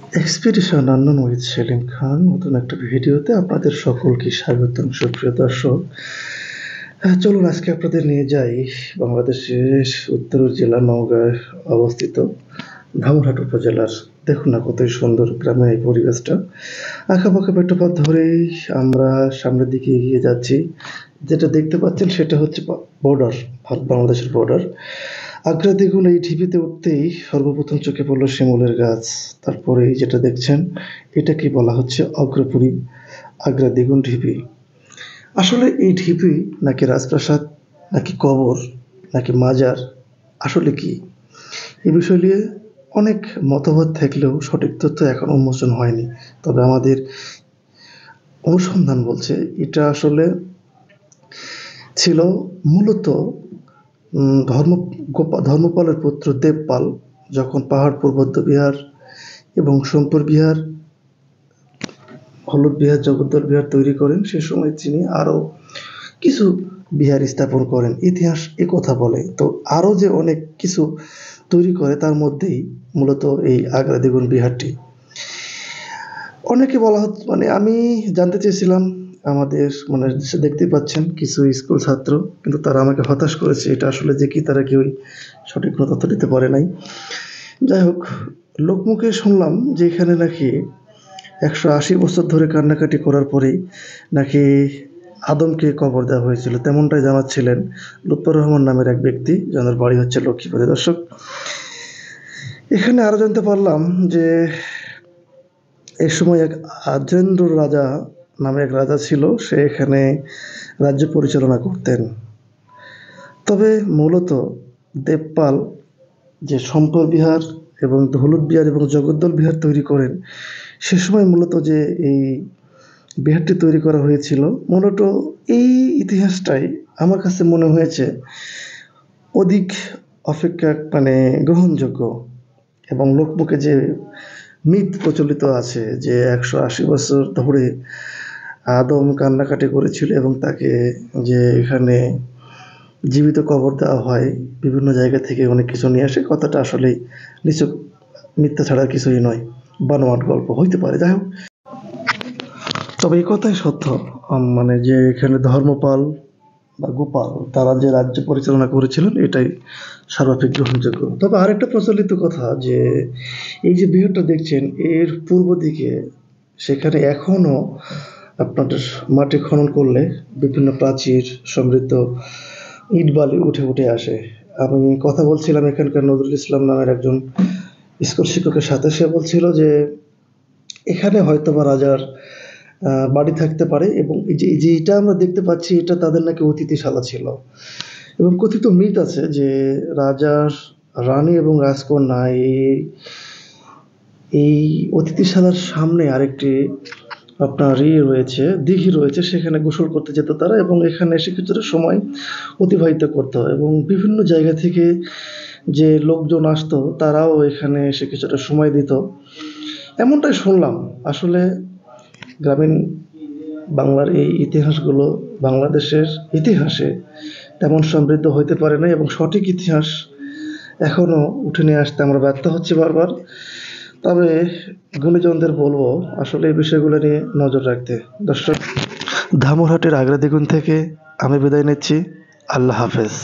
Expedition unknown with Selim খান নতুন একটা ভিডিওতে আপনাদের সকলকে স্বাগতম। সুপ্রিয় দর্শক, চলুন আজকে আপনাদের নিয়ে যাই বাংলাদেশের উত্তর জেলা নওগাঁয় অবস্থিত ধামরহাট উপজেলার। দেখুন না কতই সুন্দর গ্রামের এই পরিবেশটা। আঁকাবাঁকা পেট্রোপথ ধরেই আমরা সামনের দিকে এগিয়ে যাচ্ছি। যেটা দেখতে পাচ্ছেন সেটা হচ্ছে বর্ডার, ভারত বাংলাদেশের বর্ডার। আগ্রা দ্বিগুণ এই ঢিপিতে উঠতেই সর্বপ্রথম চোখে পড়ল শিমুলের গাছ। তারপরে যেটা দেখছেন এটাকে বলা হচ্ছে অগ্রপুরী আগ্রা দ্বিগুণ ঢিপি। আসলে এই ঢিপি নাকি রাজপ্রাসাদ, নাকি কবর, নাকি মাজার, আসলে কি, এই বিষয় নিয়ে অনেক মতভেদ থাকলেও সঠিক তথ্য এখন উন্মোচন হয়নি। তবে আমাদের অনুসন্ধান বলছে এটা আসলে ছিল মূলত ধর্মপালের পুত্র দেবপাল যখন পাহাড় পূর্বত্য বিহার এবং সোমপুর বিহার, হলুদ বিহার, জগদ্দল বিহার তৈরি করেন, সে সময় তিনি আরও কিছু বিহার স্থাপন করেন। ইতিহাস কথা বলে। তো আরও যে অনেক কিছু তৈরি করে তার মধ্যেই মূলত এই আগ্রা দ্বিগুণ বিহারটি। অনেকে বলা হচ্ছে, আমি জানতে চেয়েছিলাম, আমাদের দেখতে পাচ্ছেন কিছু স্কুল ছাত্র, কিন্তু তারা আমাকে হতাশ করেছে। এটা আসলে যে কি তারা কেউই সঠিক কোনো তথ্য দিতে পারে নাই। যাই হোক, লোকমুখে শুনলাম যে এখানে নাকি 180 বছর ধরে কান্নাকাটি করার পরেই নাকি আদমকে কবর দেওয়া হয়েছিল, তেমনটাই জানাচ্ছিলেন লুৎফর রহমান নামের এক ব্যক্তি, যাদের বাড়ি হচ্ছে লক্ষ্মীপুরে। দর্শক, এখানে আরও জানতে পারলাম যে এই সময় এক আজেন্দ্র রাজা নামে এক রাজা ছিল, সে এখানে রাজ্য পরিচালনা করতেন। তবে মূলত দেবপাল যে সম্পর বিহার এবং হলুদ বিহার এবং জগদ্দল বিহার তৈরি করেন, সে সময় মূলত যে এই বিহারটি তৈরি করা হয়েছিল, মূলত এই ইতিহাসটাই আমার কাছে মনে হয়েছে অধিক অপেক্ষা গ্রহণযোগ্য। এবং লোকমুখে যে মিথ প্রচলিত আছে যে 180 বছর ধরে আদম কান্নাকাটি করেছিল এবং তাকে যে এখানে জীবিত কবর দেওয়া হয়, বিভিন্ন জায়গা থেকে অনেক কিছু নিয়ে আসে, কথাটা আসলেই নিছক মিথ্যা ছাড়া কিছুই নয়, বানোয়াট গল্প হইতে পারে। যাই হোক, তবে এই কথাই সত্য, যে এখানে ধর্মপাল বা গোপাল তারা যে রাজ্য পরিচালনা করেছিলেন এটাই সর্বাপেক্ষা গ্রহণযোগ্য। তবে আরেকটা প্রচলিত কথা যে এই যে বিহারটা দেখছেন এর পূর্ব দিকে, সেখানে এখনও আপনাদের মাটি খনন করলে বিভিন্ন প্রাচীর সমৃদ্ধ ইট বালি উঠে উঠে আসে। আমি কথা বলছিলাম এখানকার নজরুল ইসলাম নামের একজন স্কুল শিক্ষকের সাথে। সে বলছিল যে এখানে হয়তোবা রাজার বাড়ি থাকতে পারে, এবং এই যে এটা আমরা দেখতে পাচ্ছি এটা তাদের নাকি অতিথিশালা ছিল। এবং কথিত মিথ আছে যে রাজার রানী এবং রাজকন্যা এই অতিথিশালার সামনে আরেকটি আপনার রয়েছে, দিঘি রয়েছে, সেখানে গোসল করতে যেত তারা এবং এখানে এসে কিছুটা সময় অতিবাহিত করতো। এবং বিভিন্ন জায়গা থেকে যে লোকজন আসতো তারাও এখানে এসে কিছুটা সময় দিত, এমনটাই শুনলাম। আসলে গ্রামীণ বাংলার এই ইতিহাসগুলো বাংলাদেশের ইতিহাসে তেমন সমৃদ্ধ হইতে পারে না, এবং সঠিক ইতিহাস এখনও উঠে নিয়ে আসতে আমরা ব্যর্থ হচ্ছি বারবার। তবে গুণীজনদের বলবো আসলে এই বিষয়গুলো নিয়ে নজর রাখতে। দর্শক, ধামরহাটের আগ্রা দ্বিগুণ থেকে আমি বিদায় নিচ্ছি। আল্লাহ হাফেজ।